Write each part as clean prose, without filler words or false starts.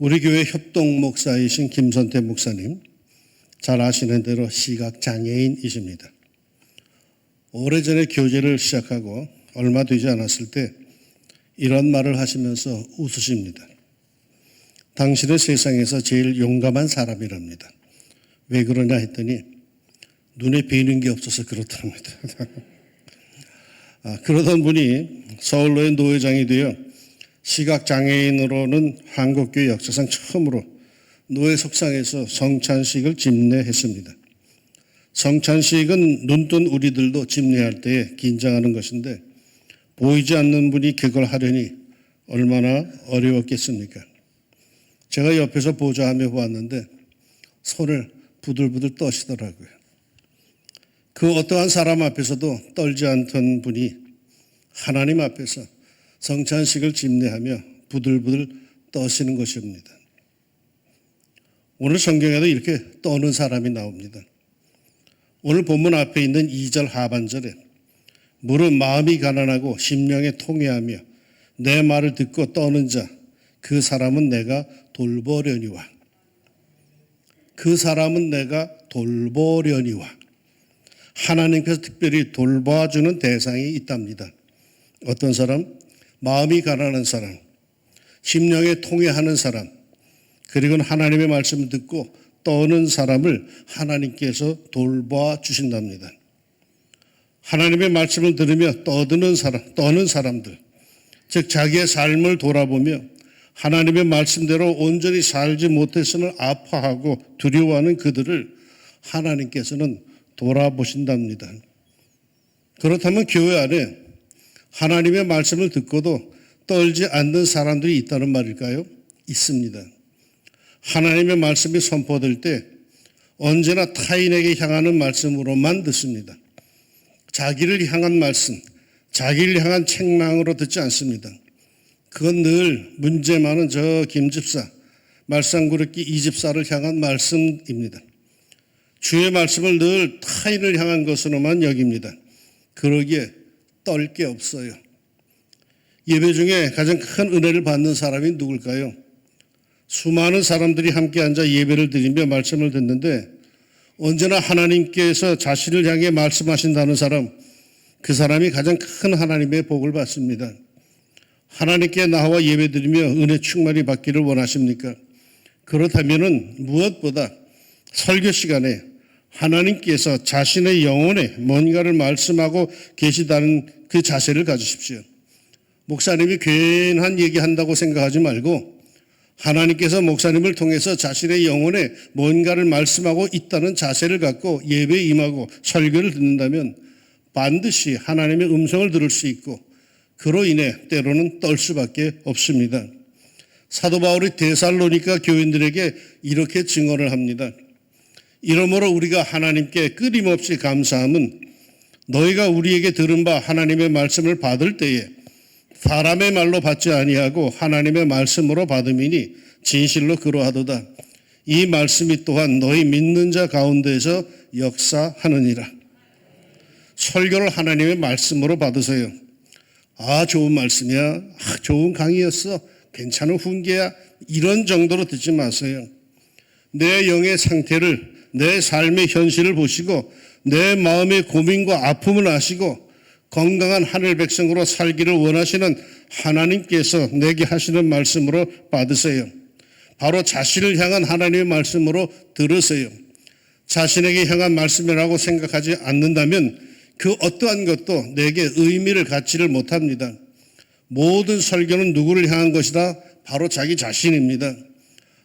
우리 교회 협동 목사이신 김선태 목사님, 잘 아시는 대로 시각장애인이십니다. 오래전에 교제를 시작하고 얼마 되지 않았을 때 이런 말을 하시면서 웃으십니다. 당신은 세상에서 제일 용감한 사람이랍니다. 왜 그러냐 했더니 눈에 뵈는 게 없어서 그렇답니다. 그러던 분이 서울로의 노회장이 되어 시각장애인으로는 한국교회 역사상 처음으로 노회 석상에서 성찬식을 집례했습니다. 성찬식은 눈뜬 우리들도 집례할 때 긴장하는 것인데 보이지 않는 분이 그걸 하려니 얼마나 어려웠겠습니까? 제가 옆에서 보좌하며 보았는데 손을 부들부들 떠시더라고요. 그 어떠한 사람 앞에서도 떨지 않던 분이 하나님 앞에서 성찬식을 집례하며 부들부들 떠시는 것입니다. 오늘 성경에도 이렇게 떠는 사람이 나옵니다. 오늘 본문 앞에 있는 2절 하반절에 무릇 마음이 가난하고 심령에 통회하며 내 말을 듣고 떠는 자 그 사람은 내가 돌보려니와 그 사람은 내가 돌보려니와 하나님께서 특별히 돌봐주는 대상이 있답니다. 어떤 사람? 마음이 가난한 사람, 심령에 통회하는 사람, 그리고 하나님의 말씀을 듣고 떠는 사람을 하나님께서 돌봐 주신답니다. 하나님의 말씀을 들으며 떠는 사람들, 즉 자기의 삶을 돌아보며 하나님의 말씀대로 온전히 살지 못해서는 아파하고 두려워하는 그들을 하나님께서는 돌아보신답니다. 그렇다면 교회 안에 하나님의 말씀을 듣고도 떨지 않는 사람들이 있다는 말일까요? 있습니다. 하나님의 말씀이 선포될 때 언제나 타인에게 향하는 말씀으로만 듣습니다. 자기를 향한 말씀, 자기를 향한 책망으로 듣지 않습니다. 그건 늘 문제 많은 저 김집사, 말썽구르기 이집사를 향한 말씀입니다. 주의 말씀을 늘 타인을 향한 것으로만 여깁니다. 그러기에 떨 게 없어요. 예배 중에 가장 큰 은혜를 받는 사람이 누굴까요? 수많은 사람들이 함께 앉아 예배를 드리며 말씀을 듣는데 언제나 하나님께서 자신을 향해 말씀하신다는 사람, 그 사람이 가장 큰 하나님의 복을 받습니다. 하나님께 나와 예배 드리며 은혜 충만히 받기를 원하십니까? 그렇다면 무엇보다 설교 시간에 하나님께서 자신의 영혼에 뭔가를 말씀하고 계시다는 그 자세를 가지십시오. 목사님이 괜한 얘기한다고 생각하지 말고 하나님께서 목사님을 통해서 자신의 영혼에 뭔가를 말씀하고 있다는 자세를 갖고 예배에 임하고 설교를 듣는다면 반드시 하나님의 음성을 들을 수 있고 그로 인해 때로는 떨 수밖에 없습니다. 사도 바울이 데살로니가 교인들에게 이렇게 증언을 합니다. 이러므로 우리가 하나님께 끊임없이 감사함은 너희가 우리에게 들은 바 하나님의 말씀을 받을 때에 사람의 말로 받지 아니하고 하나님의 말씀으로 받음이니 진실로 그러하도다. 이 말씀이 또한 너희 믿는 자 가운데서 역사하느니라. 설교를 하나님의 말씀으로 받으세요. 좋은 말씀이야. 좋은 강의였어. 괜찮은 훈계야. 이런 정도로 듣지 마세요. 내 영의 상태를, 내 삶의 현실을 보시고 내 마음의 고민과 아픔을 아시고 건강한 하늘 백성으로 살기를 원하시는 하나님께서 내게 하시는 말씀으로 받으세요. 바로 자신을 향한 하나님의 말씀으로 들으세요. 자신에게 향한 말씀이라고 생각하지 않는다면 그 어떠한 것도 내게 의미를 갖지를 못합니다. 모든 설교는 누구를 향한 것이다? 바로 자기 자신입니다.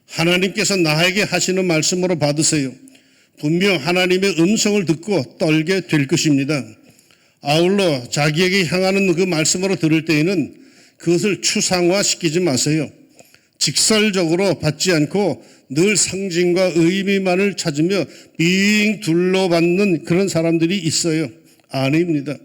하나님께서 나에게 하시는 말씀으로 받으세요. 분명 하나님의 음성을 듣고 떨게 될 것입니다. 아울러 자기에게 향하는 그 말씀으로 들을 때에는 그것을 추상화시키지 마세요. 직설적으로 받지 않고 늘 상징과 의미만을 찾으며 빙 둘러받는 그런 사람들이 있어요. 아닙니다.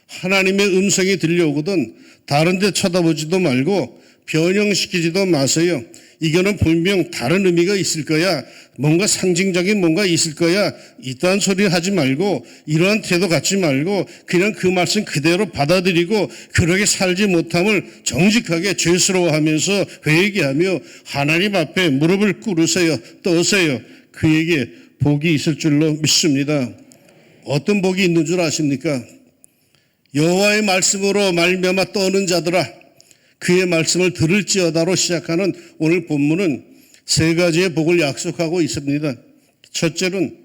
하나님의 음성이 들려오거든 다른 데 쳐다보지도 말고 변형시키지도 마세요. 이거는 분명 다른 의미가 있을 거야. 뭔가 상징적인 뭔가 있을 거야. 이딴 소리 하지 말고 이러한 태도 갖지 말고 그냥 그 말씀 그대로 받아들이고 그렇게 살지 못함을 정직하게 죄스러워하면서 회개하며 하나님 앞에 무릎을 꿇으세요. 떠세요. 그에게 복이 있을 줄로 믿습니다. 어떤 복이 있는 줄 아십니까? 여호와의 말씀으로 말미암아 떠는 자들아 그의 말씀을 들을지어다로 시작하는 오늘 본문은 세 가지의 복을 약속하고 있습니다. 첫째는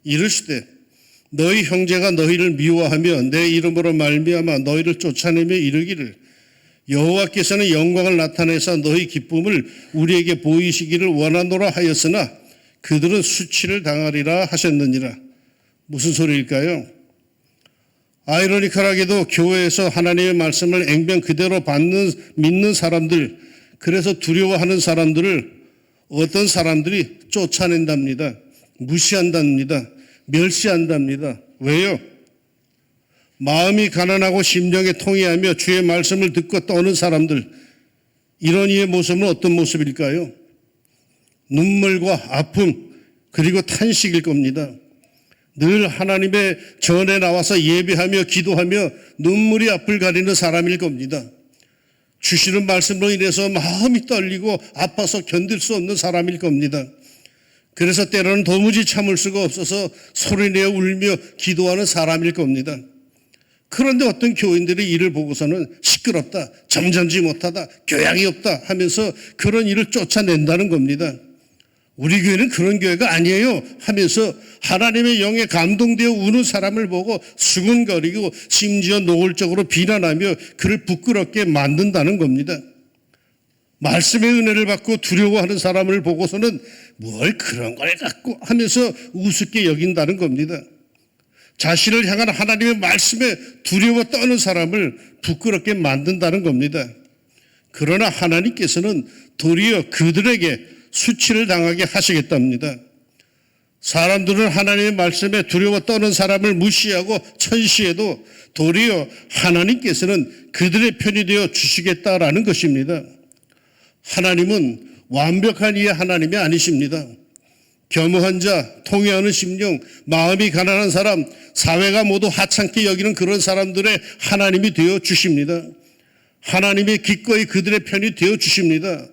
이르시되 너희 형제가 너희를 미워하며 내 이름으로 말미암아 너희를 쫓아내며 이르기를 여호와께서는 영광을 나타내사 너희 기쁨을 우리에게 보이시기를 원하노라 하였으나 그들은 수치를 당하리라 하셨느니라. 무슨 소리일까요? 아이러니컬하게도 교회에서 하나님의 말씀을 앵병 그대로 믿는 사람들, 그래서 두려워하는 사람들을 어떤 사람들이 쫓아낸답니다. 무시한답니다. 멸시한답니다. 왜요? 마음이 가난하고 심령에 통해하며 주의 말씀을 듣고 떠는 사람들, 이런 이의 모습은 어떤 모습일까요? 눈물과 아픔 그리고 탄식일 겁니다. 늘 하나님의 전에 나와서 예배하며 기도하며 눈물이 앞을 가리는 사람일 겁니다. 주시는 말씀으로 인해서 마음이 떨리고 아파서 견딜 수 없는 사람일 겁니다. 그래서 때로는 도무지 참을 수가 없어서 소리내어 울며 기도하는 사람일 겁니다. 그런데 어떤 교인들이 이를 보고서는 시끄럽다, 점잖지 못하다, 교양이 없다 하면서 그런 일을 쫓아낸다는 겁니다. 우리 교회는 그런 교회가 아니에요 하면서 하나님의 영에 감동되어 우는 사람을 보고 수근거리고 심지어 노골적으로 비난하며 그를 부끄럽게 만든다는 겁니다. 말씀의 은혜를 받고 두려워하는 사람을 보고서는 뭘 그런 걸 갖고 하면서 우습게 여긴다는 겁니다. 자신을 향한 하나님의 말씀에 두려워 떠는 사람을 부끄럽게 만든다는 겁니다. 그러나 하나님께서는 도리어 그들에게 수치를 당하게 하시겠답니다. 사람들은 하나님의 말씀에 두려워 떠는 사람을 무시하고 천시해도 도리어 하나님께서는 그들의 편이 되어 주시겠다라는 것입니다. 하나님은 완벽한 이의 하나님이 아니십니다. 겸허한 자, 통회하는 심령, 마음이 가난한 사람, 사회가 모두 하찮게 여기는 그런 사람들의 하나님이 되어 주십니다. 하나님의 기꺼이 그들의 편이 되어 주십니다.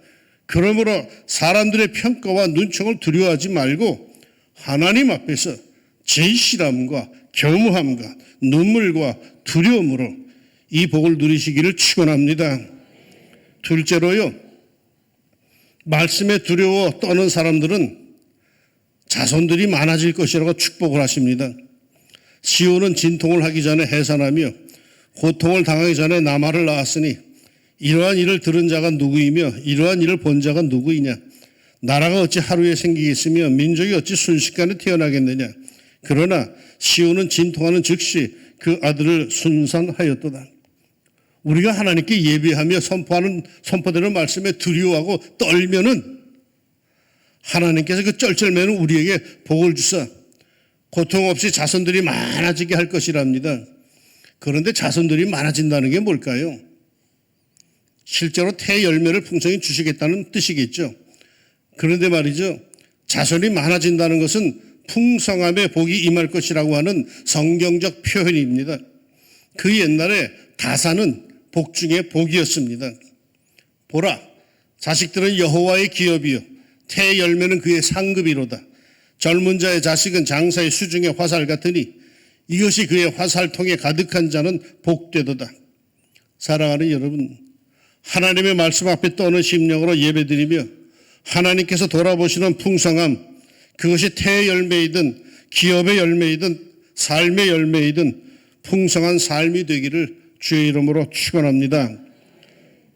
그러므로 사람들의 평가와 눈총을 두려워하지 말고 하나님 앞에서 진실함과 겸허함과 눈물과 두려움으로 이 복을 누리시기를 축원합니다. 둘째로요, 말씀에 두려워 떠는 사람들은 자손들이 많아질 것이라고 축복을 하십니다. 시온은 진통을 하기 전에 해산하며 고통을 당하기 전에 남아를 낳았으니 이러한 일을 들은 자가 누구이며 이러한 일을 본 자가 누구이냐. 나라가 어찌 하루에 생기겠으며 민족이 어찌 순식간에 태어나겠느냐. 그러나 시온은 진통하는 즉시 그 아들을 순산하였도다. 우리가 하나님께 예배하며 선포되는 말씀에 두려워하고 떨면은 하나님께서 그 쩔쩔매는 우리에게 복을 주사 고통 없이 자손들이 많아지게 할 것이랍니다. 그런데 자손들이 많아진다는 게 뭘까요? 실제로 태 열매를 풍성히 주시겠다는 뜻이겠죠. 그런데 말이죠, 자손이 많아진다는 것은 풍성함의 복이 임할 것이라고 하는 성경적 표현입니다. 그 옛날에 다사는 복 중에 복이었습니다. 보라, 자식들은 여호와의 기업이요 태 열매는 그의 상급이로다. 젊은 자의 자식은 장사의 수중의 화살 같으니 이것이 그의 화살통에 가득한 자는 복되도다. 사랑하는 여러분, 하나님의 말씀 앞에 떠는 심령으로 예배드리며 하나님께서 돌아보시는 풍성함, 그것이 태의 열매이든 기업의 열매이든 삶의 열매이든 풍성한 삶이 되기를 주의 이름으로 축원합니다.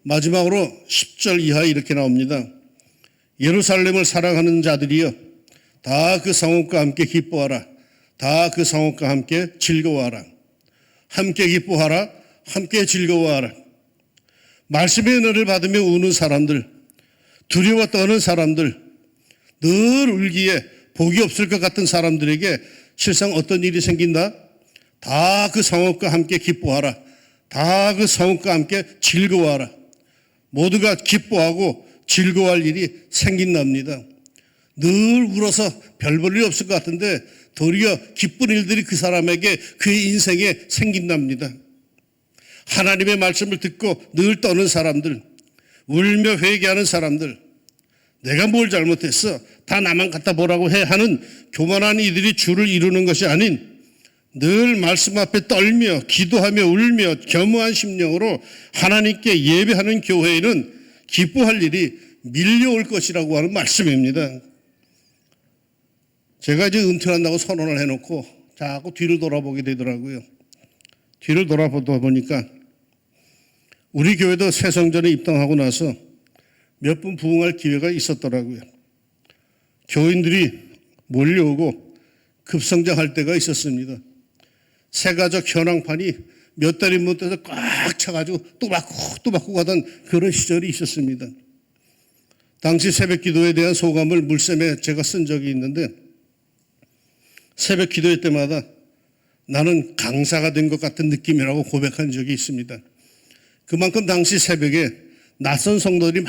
마지막으로 10절 이하 이렇게 나옵니다. 예루살렘을 사랑하는 자들이여 다 그 성읍과 함께 기뻐하라. 다 그 성읍과 함께 즐거워하라. 함께 기뻐하라. 함께 즐거워하라. 말씀의 은혜를 받으며 우는 사람들, 두려워 떠는 사람들, 늘 울기에 복이 없을 것 같은 사람들에게 실상 어떤 일이 생긴다? 다 그 성읍과 함께 기뻐하라. 다 그 성읍과 함께 즐거워하라. 모두가 기뻐하고 즐거워할 일이 생긴답니다. 늘 울어서 별 볼 일 없을 것 같은데 도리어 기쁜 일들이 그 사람에게 그의 인생에 생긴답니다. 하나님의 말씀을 듣고 늘 떠는 사람들, 울며 회개하는 사람들, 내가 뭘 잘못했어? 다 나만 갖다 보라고 해 하는 교만한 이들이 주를 이루는 것이 아닌 늘 말씀 앞에 떨며 기도하며 울며 겸허한 심령으로 하나님께 예배하는 교회에는 기뻐할 일이 밀려올 것이라고 하는 말씀입니다. 제가 이제 은퇴한다고 선언을 해놓고 자꾸 뒤를 돌아보게 되더라고요. 뒤를 돌아보다 보니까 우리 교회도 새성전에 입당하고 나서 몇 분 부흥할 기회가 있었더라고요. 교인들이 몰려오고 급성장할 때가 있었습니다. 새가족 현황판이 몇 달이 못 돼서 꽉 차가지고 또 받고 가던 그런 시절이 있었습니다. 당시 새벽 기도에 대한 소감을 물샘에 제가 쓴 적이 있는데 새벽 기도회 때마다 나는 강사가 된 것 같은 느낌이라고 고백한 적이 있습니다. 그만큼 당시 새벽에 낯선 성도들이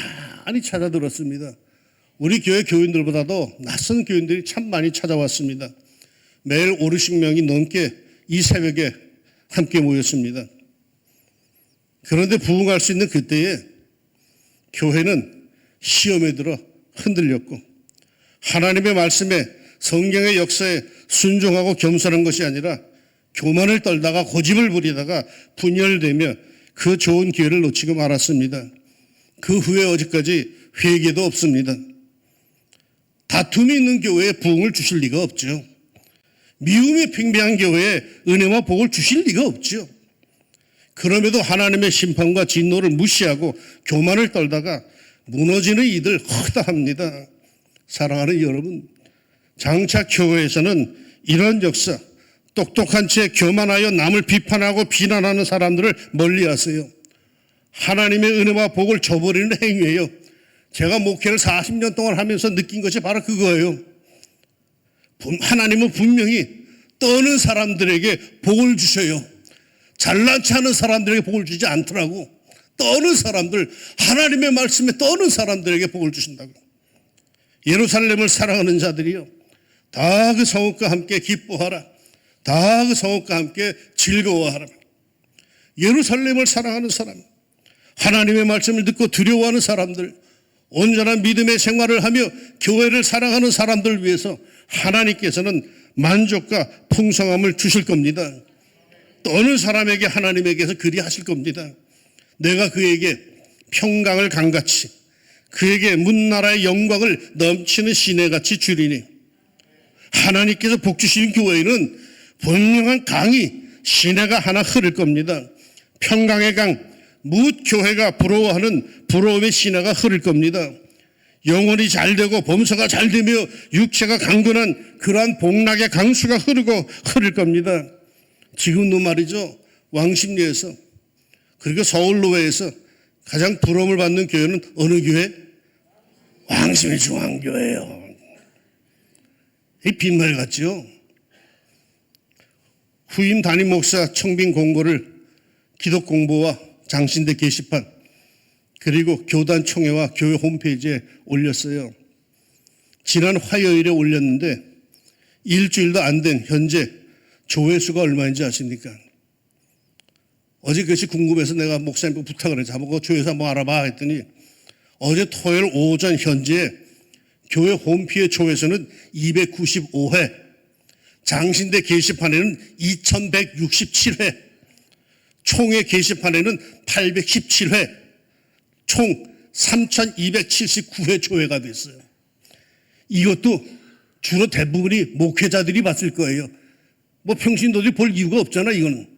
많이 찾아들었습니다. 우리 교회 교인들보다도 낯선 교인들이 참 많이 찾아왔습니다. 매일 5, 60명이 넘게 이 새벽에 함께 모였습니다. 그런데 부흥할 수 있는 그때에 교회는 시험에 들어 흔들렸고 하나님의 말씀에 성경의 역사에 순종하고 겸손한 것이 아니라 교만을 떨다가 고집을 부리다가 분열되며 그 좋은 기회를 놓치고 말았습니다. 그 후에 어제까지 회개도 없습니다. 다툼이 있는 교회에 부흥을 주실 리가 없죠. 미움이 팽배한 교회에 은혜와 복을 주실 리가 없죠. 그럼에도 하나님의 심판과 진노를 무시하고 교만을 떨다가 무너지는 이들 허다합니다. 사랑하는 여러분, 장차 교회에서는 이런 역사, 똑똑한 채 교만하여 남을 비판하고 비난하는 사람들을 멀리하세요. 하나님의 은혜와 복을 저버리는 행위예요. 제가 목회를 40년 동안 하면서 느낀 것이 바로 그거예요. 하나님은 분명히 떠는 사람들에게 복을 주셔요. 잘난치 않은 사람들에게 복을 주지 않더라고. 떠는 사람들, 하나님의 말씀에 떠는 사람들에게 복을 주신다고. 예루살렘을 사랑하는 자들이요, 다 그 성읍과 함께 기뻐하라. 다 그 성읍과 함께 즐거워하라. 예루살렘을 사랑하는 사람, 하나님의 말씀을 듣고 두려워하는 사람들, 온전한 믿음의 생활을 하며 교회를 사랑하는 사람들을 위해서 하나님께서는 만족과 풍성함을 주실 겁니다. 떠는 사람에게 하나님에게서 그리 하실 겁니다. 내가 그에게 평강을 강같이, 그에게 문나라의 영광을 넘치는 시내같이 주리니, 하나님께서 복 주시는 교회에는 분명한 강이, 시내가 하나 흐를 겁니다. 평강의 강, 뭇 교회가 부러워하는 부러움의 시내가 흐를 겁니다. 영혼이 잘되고 범사가 잘되며 육체가 강건한 그러한 복락의 강수가 흐를 겁니다. 지금도 말이죠, 왕십리에서 그리고 서울로회에서 가장 부러움을 받는 교회는 어느 교회? 왕십리 중앙교회예요. 이 빈말 같죠? 후임 담임 목사 청빙 공고를 기독공보와 장신대 게시판 그리고 교단 총회와 교회 홈페이지에 올렸어요. 지난 화요일에 올렸는데 일주일도 안 된 현재 조회수가 얼마인지 아십니까? 어제 그것이 궁금해서 내가 목사님 부탁을 해서 한번 조회수 한번 알아봐 했더니 어제 토요일 오전 현재 교회 홈페이지 조회수는 295회, 장신대 게시판에는 2167회, 총회 게시판에는 817회, 총 3279회 조회가 됐어요. 이것도 주로 대부분이 목회자들이 봤을 거예요. 뭐 평신도들이 볼 이유가 없잖아, 이거는.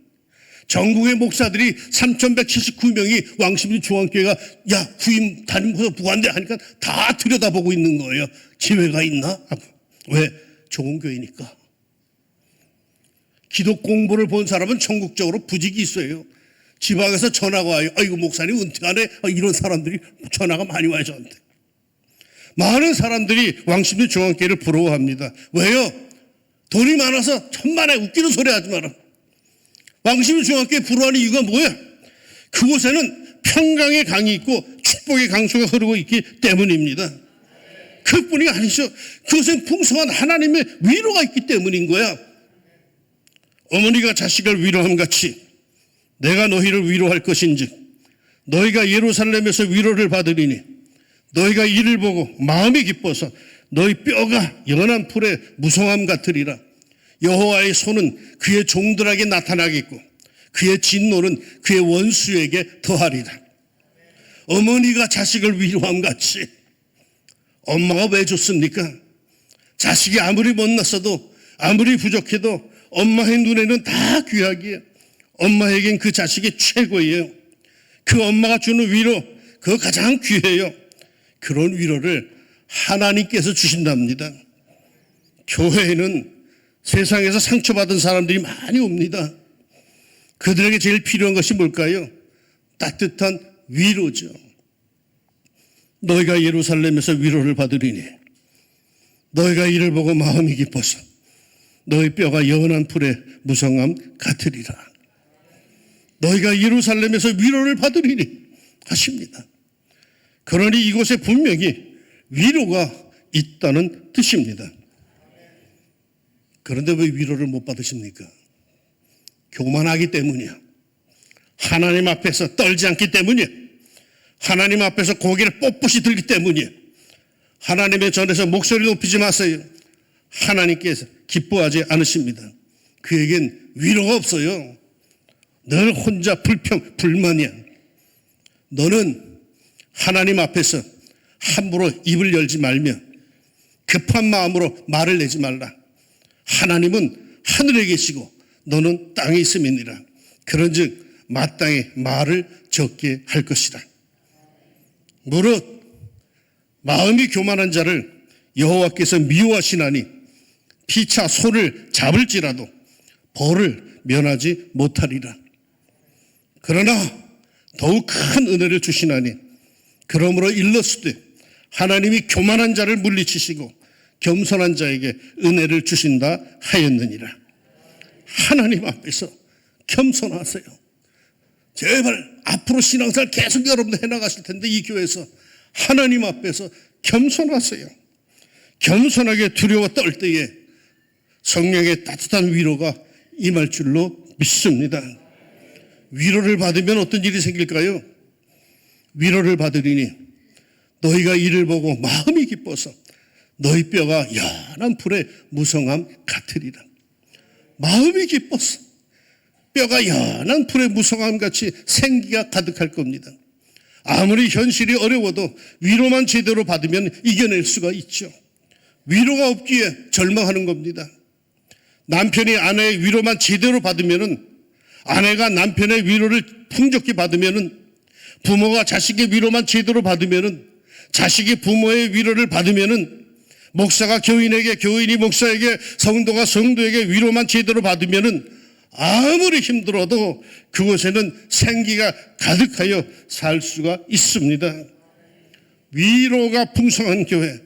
전국의 목사들이 3179명이 왕십리 중앙교회가 야, 후임 담임 목사 부관대 하니까 다 들여다보고 있는 거예요. 기회가 있나? 왜? 좋은 교회니까. 기독 공부를 본 사람은 전국적으로 부직이 있어요. 지방에서 전화가 와요. 아이고, 목사님 은퇴하네. 이런 사람들이 전화가 많이 와요, 저한테. 많은 사람들이 왕십리 중앙교회를 부러워합니다. 왜요? 돈이 많아서 천만에 웃기는 소리 하지 마라. 왕십리 중앙교회 부러워하는 이유가 뭐야? 그곳에는 평강의 강이 있고 축복의 강수가 흐르고 있기 때문입니다. 그뿐이 아니죠. 그것은 풍성한 하나님의 위로가 있기 때문인 거야. 어머니가 자식을 위로함 같이 내가 너희를 위로할 것인즉 너희가 예루살렘에서 위로를 받으리니 너희가 이를 보고 마음이 기뻐서 너희 뼈가 연한 풀의 무성함 같으리라. 여호와의 손은 그의 종들에게 나타나겠고 그의 진노는 그의 원수에게 더하리라. 어머니가 자식을 위로함 같이 엄마가 왜 좋습니까? 자식이 아무리 못났어도 아무리 부족해도 엄마의 눈에는 다 귀하기에 엄마에겐 그 자식이 최고예요. 그 엄마가 주는 위로 그거 가장 귀해요. 그런 위로를 하나님께서 주신답니다. 교회에는 세상에서 상처받은 사람들이 많이 옵니다. 그들에게 제일 필요한 것이 뭘까요? 따뜻한 위로죠. 너희가 예루살렘에서 위로를 받으리니 너희가 이를 보고 마음이 기뻐서 너희 뼈가 연한 풀의 무성함 같으리라. 너희가 예루살렘에서 위로를 받으리니 하십니다. 그러니 이곳에 분명히 위로가 있다는 뜻입니다. 그런데 왜 위로를 못 받으십니까? 교만하기 때문이야. 하나님 앞에서 떨지 않기 때문이야. 하나님 앞에서 고개를 뻣뻣이 들기 때문이야. 하나님의 전에서 목소리 높이지 마세요. 하나님께서 기뻐하지 않으십니다. 그에겐 위로가 없어요. 늘 혼자 불만이야. 너는 하나님 앞에서 함부로 입을 열지 말며 급한 마음으로 말을 내지 말라. 하나님은 하늘에 계시고 너는 땅에 있음이니라. 그런즉 마땅히 말을 적게 할 것이라. 무릇 마음이 교만한 자를 여호와께서 미워하시나니 피차 손을 잡을지라도 벌을 면하지 못하리라. 그러나 더욱 큰 은혜를 주시나니 그러므로 일렀으되 하나님이 교만한 자를 물리치시고 겸손한 자에게 은혜를 주신다 하였느니라. 하나님 앞에서 겸손하세요. 제발 앞으로 신앙생활 계속 여러분들 해나가실 텐데 이 교회에서 하나님 앞에서 겸손하세요. 겸손하게 두려워 떨 때에 성령의 따뜻한 위로가 임할 줄로 믿습니다. 위로를 받으면 어떤 일이 생길까요? 위로를 받으리니 너희가 이를 보고 마음이 기뻐서 너희 뼈가 연한 풀의 무성함 같으리라. 마음이 기뻐서 뼈가 연한 풀의 무성함 같이 생기가 가득할 겁니다. 아무리 현실이 어려워도 위로만 제대로 받으면 이겨낼 수가 있죠. 위로가 없기에 절망하는 겁니다. 남편이 아내의 위로만 제대로 받으면은, 아내가 남편의 위로를 풍족히 받으면은, 부모가 자식의 위로만 제대로 받으면은, 자식이 부모의 위로를 받으면은, 목사가 교인에게, 교인이 목사에게, 성도가 성도에게 위로만 제대로 받으면은 아무리 힘들어도 그곳에는 생기가 가득하여 살 수가 있습니다. 위로가 풍성한 교회,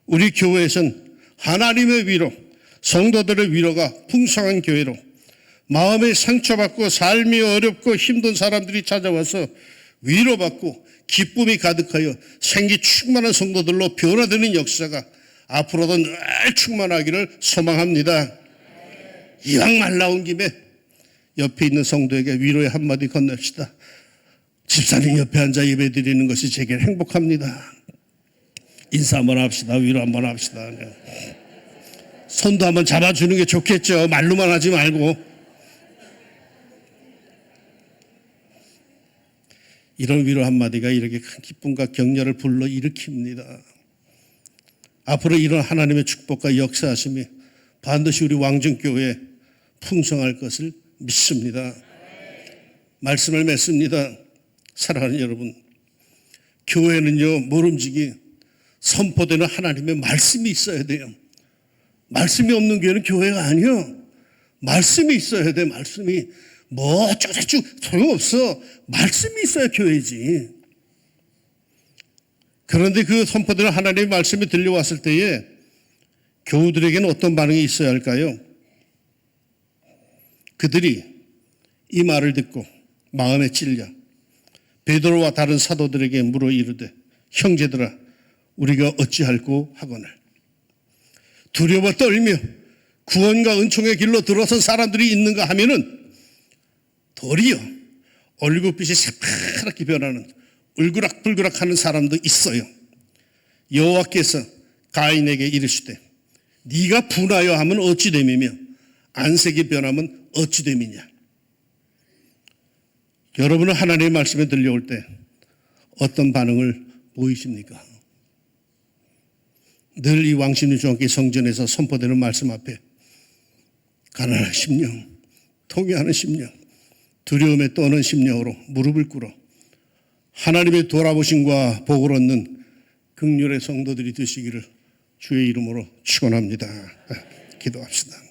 우리 교회에선 하나님의 위로, 성도들의 위로가 풍성한 교회로 마음에 상처받고 삶이 어렵고 힘든 사람들이 찾아와서 위로받고 기쁨이 가득하여 생기 충만한 성도들로 변화되는 역사가 앞으로도 늘 충만하기를 소망합니다. 이왕 말 나온 김에 옆에 있는 성도에게 위로의 한마디 건넵시다. 집사님 옆에 앉아 예배 드리는 것이 제게 행복합니다. 인사 한번 합시다. 위로 한번 합시다. 손도 한번 잡아주는 게 좋겠죠. 말로만 하지 말고. 이런 위로 한마디가 이렇게 큰 기쁨과 격려를 불러일으킵니다. 앞으로 이런 하나님의 축복과 역사하심이 반드시 우리 왕정교회에 풍성할 것을 믿습니다. 말씀을 맺습니다. 사랑하는 여러분, 교회는요, 모름지기 선포되는 하나님의 말씀이 있어야 돼요. 말씀이 없는 교회는 교회가 아니요. 말씀이 있어야 돼. 말씀이 뭐 어쩌고저쩌고 소용없어. 말씀이 있어야 교회지. 그런데 그 선포되는 하나님의 말씀이 들려왔을 때에 교우들에게는 어떤 반응이 있어야 할까요? 그들이 이 말을 듣고 마음에 찔려 베드로와 다른 사도들에게 물어 이르되 형제들아 우리가 어찌할꼬 하거늘 두려워 떨며 구원과 은총의 길로 들어선 사람들이 있는가 하면은 도리어 얼굴빛이 새파랗게 변하는 울그락불그락하는 사람도 있어요. 여호와께서 가인에게 이르시되 네가 분하여 하면 어찌 됨이며 안색이 변하면 어찌 됨이냐. 여러분은 하나님의 말씀에 들려올 때 어떤 반응을 보이십니까? 늘 이 왕십리 중학교 성전에서 선포되는 말씀 앞에 가난한 심령, 통회하는 심령, 두려움에 떠는 심령으로 무릎을 꿇어 하나님의 돌아보심과 복을 얻는 긍휼의 성도들이 되시기를 주의 이름으로 축원합니다. 기도합시다.